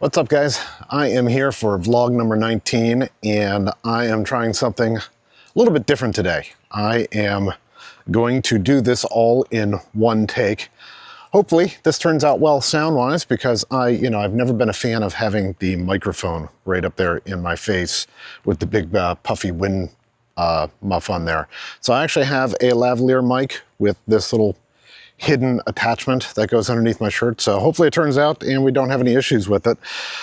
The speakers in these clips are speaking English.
What's up, guys? I am here for vlog number 19, and I am trying something a little bit different today. I am going to do this all in one take. Hopefully this turns out well sound-wise, because I've never been a fan of having the microphone right up there in my face with the big puffy wind muff on there. So I actually have a lavalier mic with this little hidden attachment that goes underneath my shirt. So hopefully it turns out and we don't have any issues with it.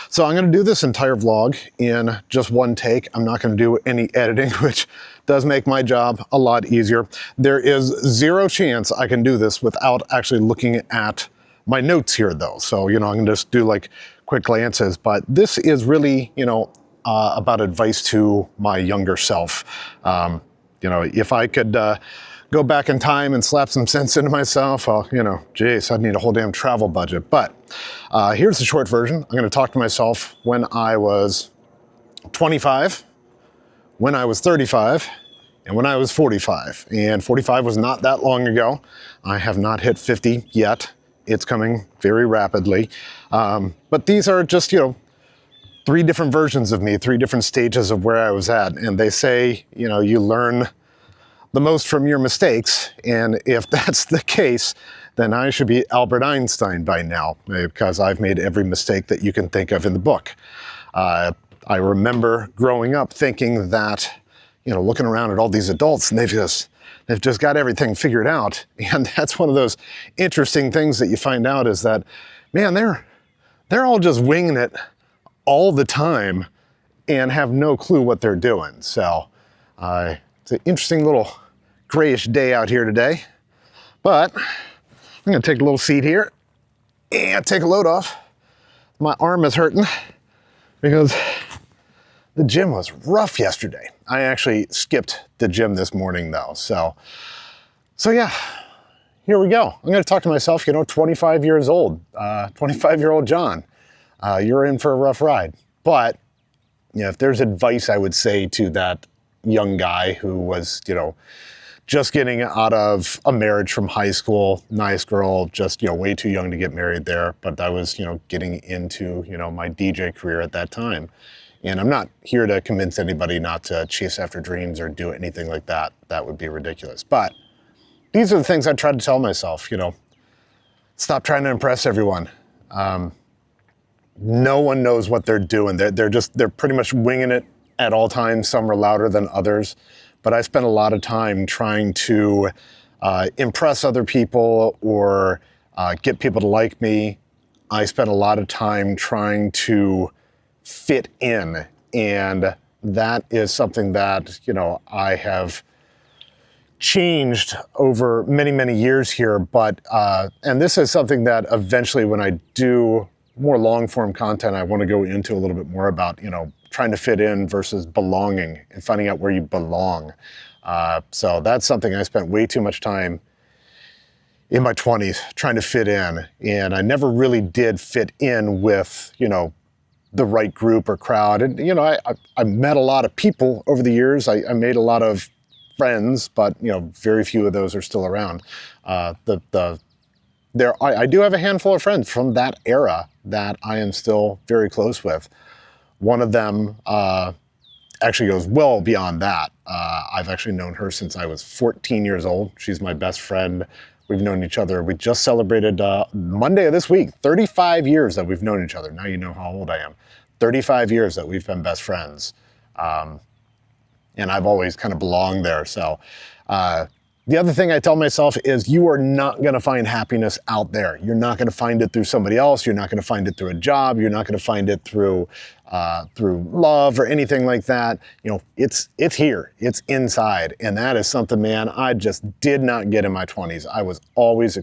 So I'm gonna do this entire vlog in just one take. I'm not gonna do any editing, which does make my job a lot easier. There is zero chance I can do this without actually looking at my notes here though. So, I'm gonna just do like quick glances, but this is really, about advice to my younger self. If I could, go back in time and slap some sense into myself, well, geez, I'd need a whole damn travel budget. But here's the short version. I'm gonna talk to myself when I was 25, when I was 35, and when I was 45. And 45 was not that long ago. I have not hit 50 yet. It's coming very rapidly. But these are just, three different versions of me, three different stages of where I was at. And they say, you learn the most from your mistakes, and if that's the case, then I should be Albert Einstein by now, because I've made every mistake that you can think of in the book. I remember growing up thinking that, looking around at all these adults, and they've just got everything figured out. And that's one of those interesting things that you find out, is that, man, they're all just winging it all the time and have no clue what they're doing. So it's an interesting little grayish day out here today, but I'm gonna take a little seat here and take a load off. My arm is hurting because the gym was rough yesterday. I actually skipped the gym this morning though. So yeah, here we go. I'm gonna talk to myself, 25 years old, 25-year-old John. You're in for a rough ride. But if there's advice I would say to that young guy who was, just getting out of a marriage from high school, nice girl, just, way too young to get married there. But I was, getting into, my DJ career at that time. And I'm not here to convince anybody not to chase after dreams or do anything like that. That would be ridiculous. But these are the things I try to tell myself, stop trying to impress everyone. No one knows what they're doing. They're pretty much winging it at all times. Some are louder than others. But I spent a lot of time trying to impress other people or get people to like me. I spent a lot of time trying to fit in. And that is something that, I have changed over many, many years here. But, and this is something that eventually when I do more long form content, I want to go into a little bit more about, trying to fit in versus belonging and finding out where you belong. So that's something I spent way too much time in my 20s trying to fit in. And I never really did fit in with, the right group or crowd. And, I met a lot of people over the years. I made a lot of friends, but, very few of those are still around. I do have a handful of friends from that era that I am still very close with. One of them actually goes well beyond that. I've actually known her since I was 14 years old. She's my best friend. We've known each other. We just celebrated Monday of this week, 35 years that we've known each other. Now you know how old I am. 35 years that we've been best friends. And I've always kind of belonged there. So the other thing I tell myself is you are not going to find happiness out there. You're not going to find it through somebody else. You're not going to find it through a job. You're not going to find it through love or anything like that. It's here. It's inside. And that is something, man, I just did not get in my 20s. I was always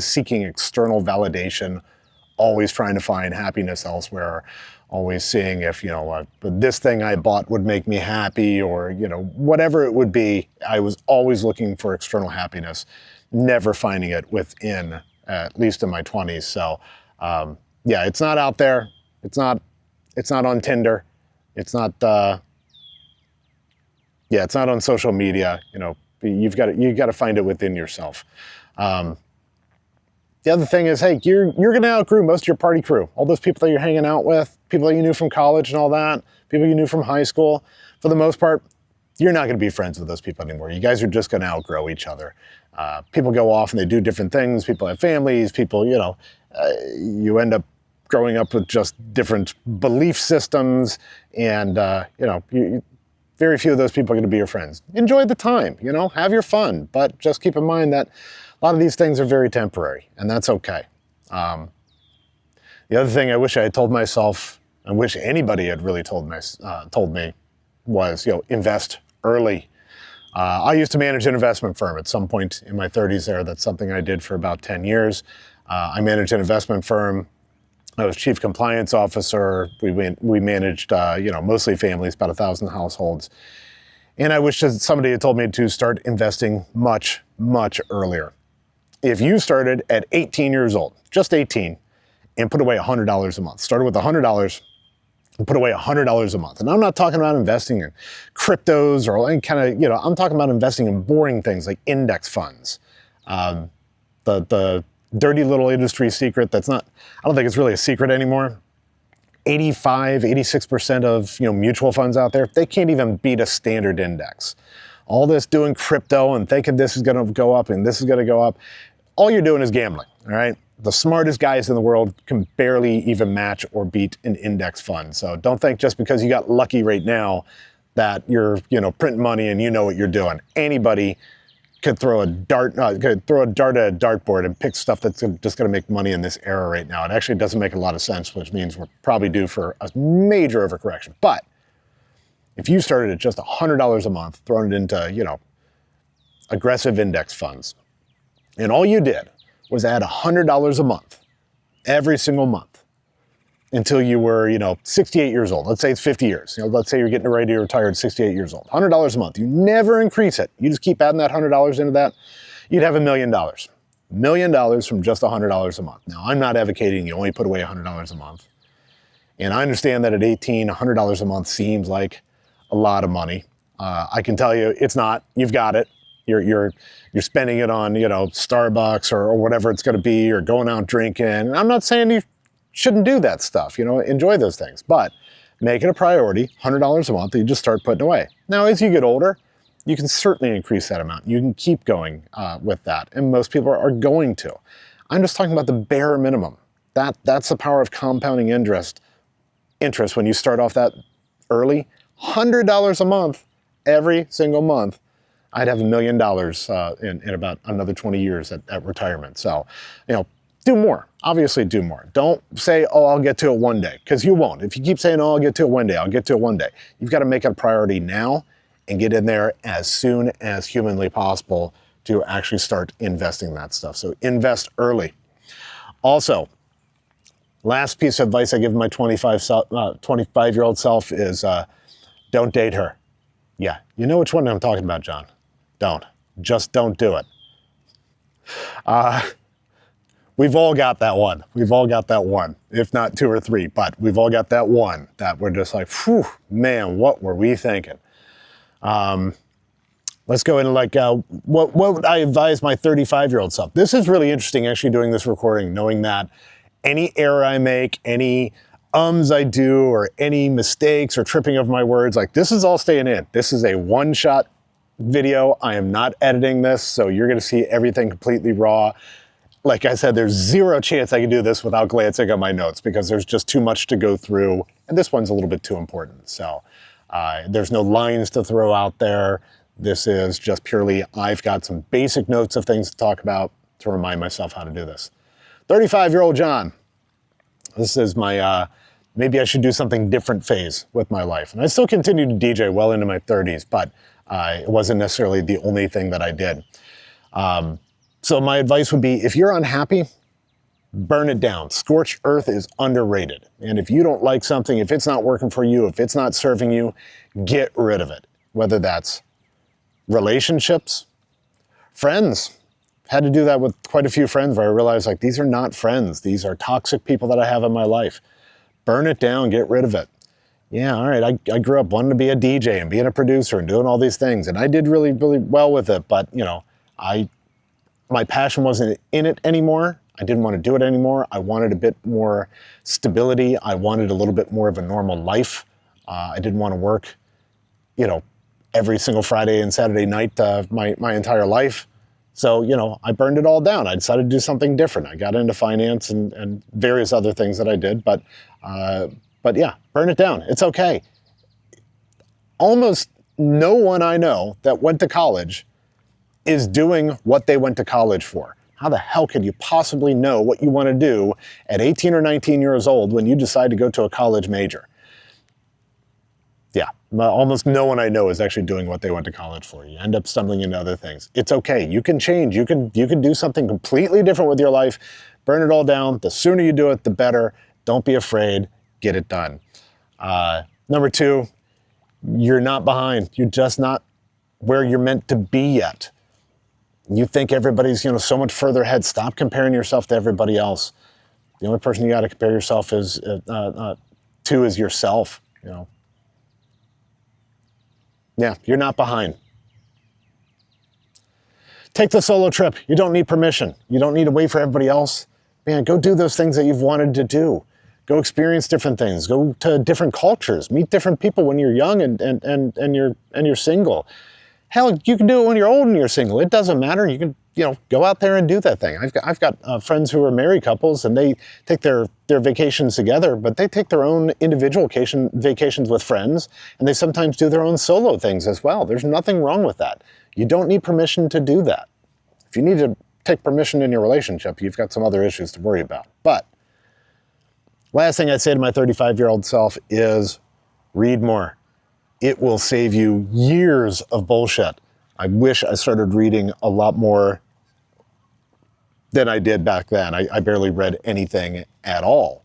seeking external validation, always trying to find happiness elsewhere. Always seeing if, this thing I bought would make me happy or, whatever it would be. I was always looking for external happiness, never finding it within, at least in my 20s. So, yeah, it's not out there. It's not on Tinder. It's not, it's not on social media. You've got to find it within yourself. The other thing is, hey, you're going to outgrow most of your party crew. All those people that you're hanging out with, people that you knew from college and all that, people you knew from high school, for the most part, you're not going to be friends with those people anymore. You guys are just going to outgrow each other. People go off and they do different things. People have families. People, you end up growing up with just different belief systems. And, very few of those people are going to be your friends. Enjoy the time, have your fun. But just keep in mind that a lot of these things are very temporary, and that's okay. The other thing I wish I had told myself, I wish anybody had really told me, was, invest early. I used to manage an investment firm at some point in my 30s there. That's something I did for about 10 years. I managed an investment firm. I was chief compliance officer. We managed, mostly families, about 1,000 households. And I wish that somebody had told me to start investing much, much earlier. If you started at 18 years old, just 18, and put away $100 a month, started with $100 and put away $100 a month. And I'm not talking about investing in cryptos or any kind of, I'm talking about investing in boring things like index funds. The dirty little industry secret that's not, I don't think it's really a secret anymore. 86% of mutual funds out there, they can't even beat a standard index. All this doing crypto and thinking this is going to go up and this is going to go up, all you're doing is gambling, all right? The smartest guys in the world can barely even match or beat an index fund. So don't think just because you got lucky right now that you're, printing money and you know what you're doing. Anybody could throw a dart at a dartboard and pick stuff that's just going to make money in this era right now. It actually doesn't make a lot of sense, which means we're probably due for a major overcorrection. But if you started at just $100 a month, throwing it into, aggressive index funds, and all you did was add $100 a month, every single month, until you were, 68 years old. Let's say it's 50 years. Let's say you're getting ready to retire at 68 years old. $100 a month. You never increase it. You just keep adding that $100 into that. You'd have $1 million. $1 million from just $100 a month. Now, I'm not advocating you only put away $100 a month. And I understand that at 18, $100 a month seems like a lot of money. I can tell you it's not. You've got it. You're spending it on, Starbucks or whatever it's going to be, or going out drinking. And I'm not saying you shouldn't do that stuff, enjoy those things, but make it a priority, $100 a month that you just start putting away. Now, as you get older, you can certainly increase that amount. You can keep going with that, and most people are going to. I'm just talking about the bare minimum. That's the power of compounding interest when you start off that early. $100 a month, every single month. I'd have $1 million in about another 20 years at retirement. So, do more. Obviously do more. Don't say, oh, I'll get to it one day, because you won't. If you keep saying, oh, I'll get to it one day, I'll get to it one day. You've got to make it a priority now and get in there as soon as humanly possible to actually start investing that stuff. So invest early. Also, last piece of advice I give my 25-year-old self is don't date her. Yeah, you know which one I'm talking about, John. Don't. Just don't do it. We've all got that one. We've all got that one, if not two or three, but we've all got that one that we're just like, whew, man, what were we thinking? Let's go into what would I advise my 35-year-old self? This is really interesting, actually, doing this recording, knowing that any error I make, any I do, or any mistakes or tripping of my words, this is all staying in. This is a one-shot video. I am not editing this, so you're going to see everything completely raw. Like I said, there's zero chance I can do this without glancing at my notes, because there's just too much to go through, and this one's a little bit too important. So there's no lines to throw out there. This is just purely, I've got some basic notes of things to talk about to remind myself how to do this. 35-year-old John. This is my, maybe I should do something different phase with my life. And I still continue to DJ well into my 30s, but it wasn't necessarily the only thing that I did. So my advice would be, if you're unhappy, burn it down. Scorched earth is underrated. And if you don't like something, if it's not working for you, if it's not serving you, get rid of it. Whether that's relationships, friends. Had to do that with quite a few friends where I realized these are not friends. These are toxic people that I have in my life. Burn it down, get rid of it. Yeah, all right, I grew up wanting to be a DJ and being a producer and doing all these things. And I did really, really well with it. But, my passion wasn't in it anymore. I didn't want to do it anymore. I wanted a bit more stability. I wanted a little bit more of a normal life. I didn't want to work, you know, every single Friday and Saturday night my entire life. So, you know, I burned it all down. I decided to do something different. I got into finance and various other things that I did, but yeah, burn it down. It's okay. Almost no one I know that went to college is doing what they went to college for. How the hell could you possibly know what you want to do at 18 or 19 years old when you decide to go to a college major? Yeah, almost no one I know is actually doing what they went to college for. You end up stumbling into other things. It's okay. You can change. You can do something completely different with your life. Burn it all down. The sooner you do it, the better. Don't be afraid. Get it done. Number 2, you're not behind. You're just not where you're meant to be yet. You think everybody's, you know, so much further ahead. Stop comparing yourself to everybody else. The only person you got to compare yourself to is yourself, you know. Yeah, you're not behind. Take the solo trip. You don't need permission. You don't need to wait for everybody else. Man, go do those things that you've wanted to do. Go experience different things. Go to different cultures. Meet different people when you're young and you're single. Hell, you can do it when you're old and you're single. It doesn't matter. You can, you know, go out there and do that thing. I've got friends who are married couples, and they take their vacations together, but they take their own individual vacations with friends, and they sometimes do their own solo things as well. There's nothing wrong with that. You don't need permission to do that. If you need to take permission in your relationship, you've got some other issues to worry about. But last thing I'd say to my 35-year-old self is read more. It will save you years of bullshit. I wish I started reading a lot more than I did back then. I barely read anything at all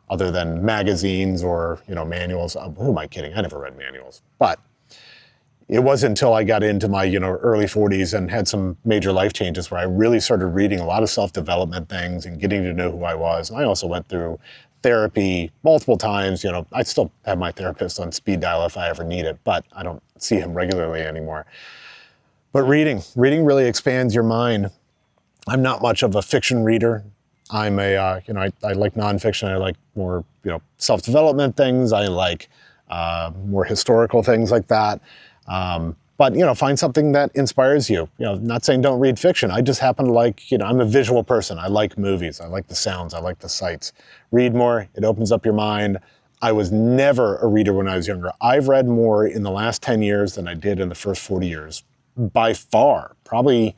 other than magazines or, you know, manuals. Who am I kidding? I never read manuals. But it wasn't until I got into my, you know, early 40s and had some major life changes where I really started reading a lot of self-development things and getting to know who I was. And I also went through therapy multiple times. You know, I still have my therapist on speed dial if I ever need it, but I don't see him regularly anymore. But reading really expands your mind. I'm not much of a fiction reader. I'm a, you know, I like nonfiction. I like more, you know, self-development things. I like more historical things like that. But, you know, find something that inspires you. You know, not saying don't read fiction. I just happen to like, you know, I'm a visual person. I like movies. I like the sounds. I like the sights. Read more. It opens up your mind. I was never a reader when I was younger. I've read more in the last 10 years than I did in the first 40 years. By far. Probably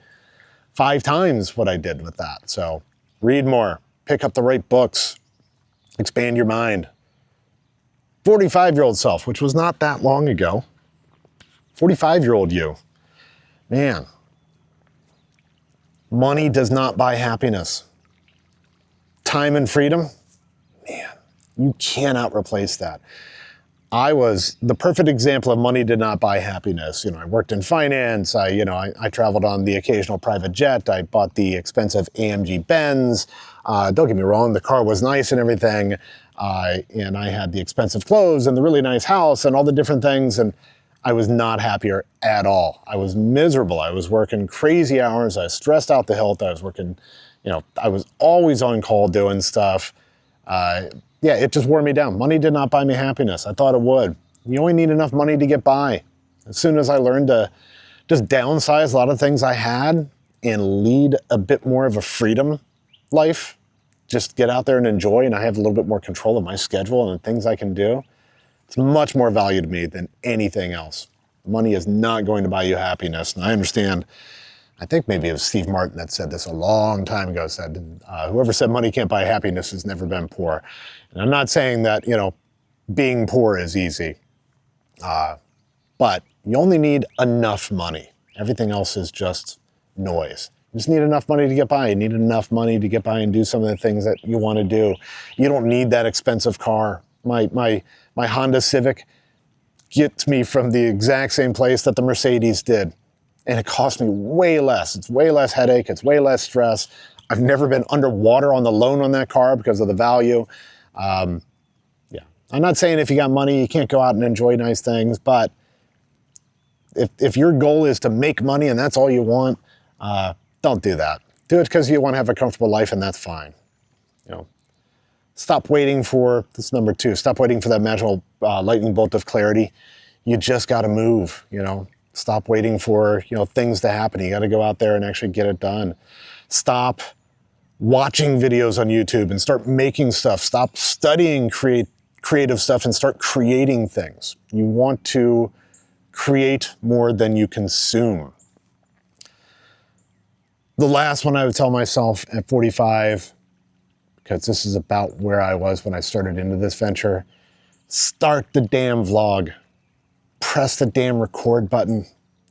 5 times what I did with that. So read more. Pick up the right books. Expand your mind. 45-year-old self, which was not that long ago. 45-year-old you. Man, money does not buy happiness. Time and freedom, man, you cannot replace that. I was the perfect example of money did not buy happiness. You know, I worked in finance. I traveled on the occasional private jet. I bought the expensive AMG Benz. Don't get me wrong, the car was nice and everything. And I had the expensive clothes and the really nice house and all the different things. And I was not happier at all. I was miserable. I was working crazy hours. I was stressed out the hilt. I was working, you know, I was always on call doing stuff. Yeah, it just wore me down. Money did not buy me happiness. I thought it would. You only need enough money to get by. As soon as I learned to just downsize a lot of things I had and lead a bit more of a freedom life, just get out there and enjoy, and I have a little bit more control of my schedule and the things I can do, it's much more value to me than anything else. Money is not going to buy you happiness. And I understand, I think maybe it was Steve Martin that said this a long time ago, said, whoever said money can't buy happiness has never been poor. And I'm not saying that, you know, being poor is easy, but you only need enough money. Everything else is just noise. You just need enough money to get by. You need enough money to get by and do some of the things that you want to do. You don't need that expensive car. My Honda Civic gets me from the exact same place that the Mercedes did. And it cost me way less. It's way less headache. It's way less stress. I've never been underwater on the loan on that car because of the value. Yeah, I'm not saying if you got money, you can't go out and enjoy nice things, but if your goal is to make money and that's all you want, don't do that. Do it because you want to have a comfortable life, and that's fine. You know, stop waiting for, this is number 2, stop waiting for that magical lightning bolt of clarity. You just got to move, you know. Stop waiting for, you know, things to happen. You got to go out there and actually get it done. Stop watching videos on YouTube and start making stuff. Stop studying creative stuff and start creating things. You want to create more than you consume. The last one I would tell myself at 45, because this is about where I was when I started into this venture, start the damn vlog. Press the damn record button.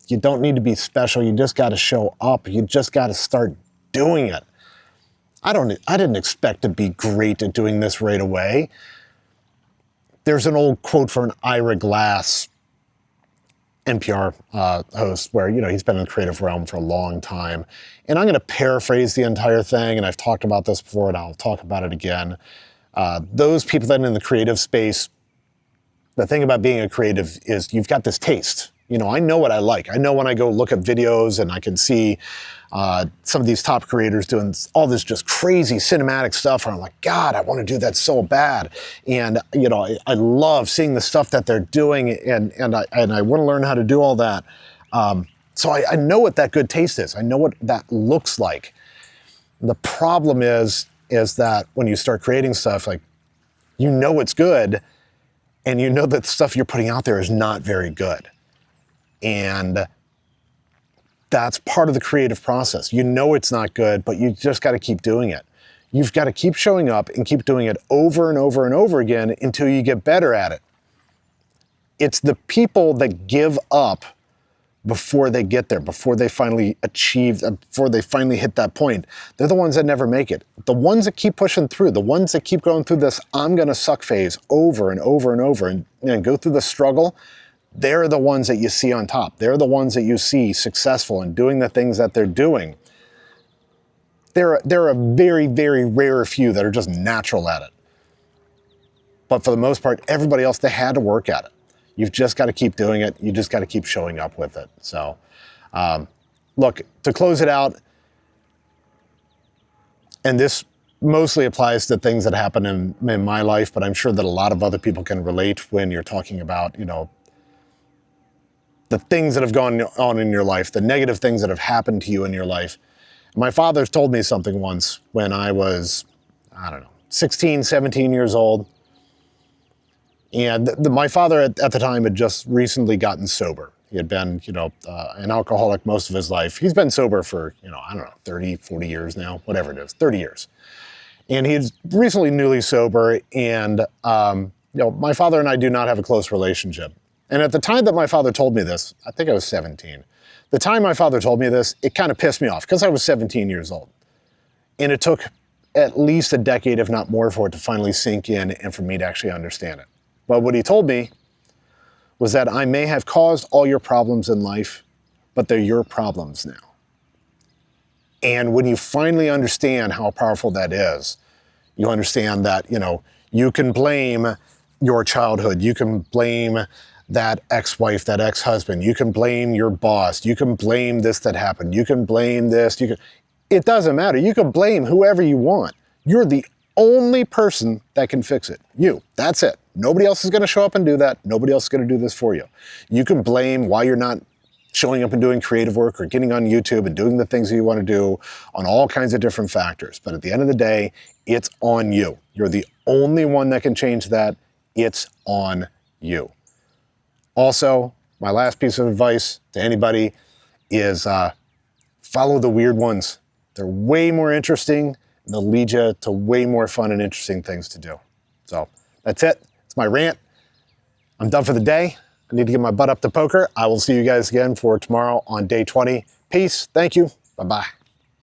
You don't need to be special. You just got to show up. You just got to start doing it. I didn't expect to be great at doing this right away. There's an old quote from an Ira Glass, NPR host, where, you know, he's been in the creative realm for a long time. And I'm going to paraphrase the entire thing, and I've talked about this before, and I'll talk about it again. Those people that are in the creative space, the thing about being a creative is you've got this taste. You know, I know what I like. I know when I go look at videos and I can see some of these top creators doing all this just crazy cinematic stuff, and I'm like, God, I want to do that so bad. And, you know, I love seeing the stuff that they're doing, and I want to learn how to do all that. So I know what that good taste is. I know what that looks like. The problem is that when you start creating stuff, like, you know it's good, and you know that the stuff you're putting out there is not very good. And that's part of the creative process. You know it's not good, but you just got to keep doing it. You've got to keep showing up and keep doing it over and over and over again until you get better at it. It's the people that give up before they get there, before they finally achieve, before they finally hit that point. They're the ones that never make it. The ones that keep pushing through, the ones that keep going through this I'm gonna suck phase over and over and over and go through the struggle, they're the ones that you see on top. They're the ones that you see successful and doing the things that they're doing. There are a very, very rare few that are just natural at it. But for the most part, everybody else, they had to work at it. You've just got to keep doing it. You just got to keep showing up with it. So, look, to close it out, and this mostly applies to things that happen in my life, but I'm sure that a lot of other people can relate when you're talking about, you know, the things that have gone on in your life, the negative things that have happened to you in your life. My father told me something once when I was, 16, 17 years old. And my father at the time had just recently gotten sober. He had been, an alcoholic most of his life. He's been sober for, 30, 40 years now, whatever it is, 30 years. And he's recently newly sober. And, my father and I do not have a close relationship. And at the time that my father told me this, I think I was 17. The time my father told me this, it kind of pissed me off because I was 17 years old. And it took at least a decade, if not more, for it to finally sink in and for me to actually understand it. But what he told me was that I may have caused all your problems in life, but they're your problems now. And when you finally understand how powerful that is, you understand that, you can blame your childhood. You can blame that ex-wife, that ex-husband. You can blame your boss. You can blame this that happened. You can blame this. It doesn't matter. You can blame whoever you want. You're the only person that can fix it. You. That's it. Nobody else is going to show up and do that. Nobody else is going to do this for you. You can blame why you're not showing up and doing creative work or getting on YouTube and doing the things that you want to do on all kinds of different factors. But at the end of the day, it's on you. You're the only one that can change that. It's on you. Also, my last piece of advice to anybody is follow the weird ones. They're way more interesting, and they'll lead you to way more fun and interesting things to do. So that's it. It's my rant. I'm done for the day. I need to get my butt up to poker. I will see you guys again for tomorrow on day 20. Peace. Thank you. Bye-bye.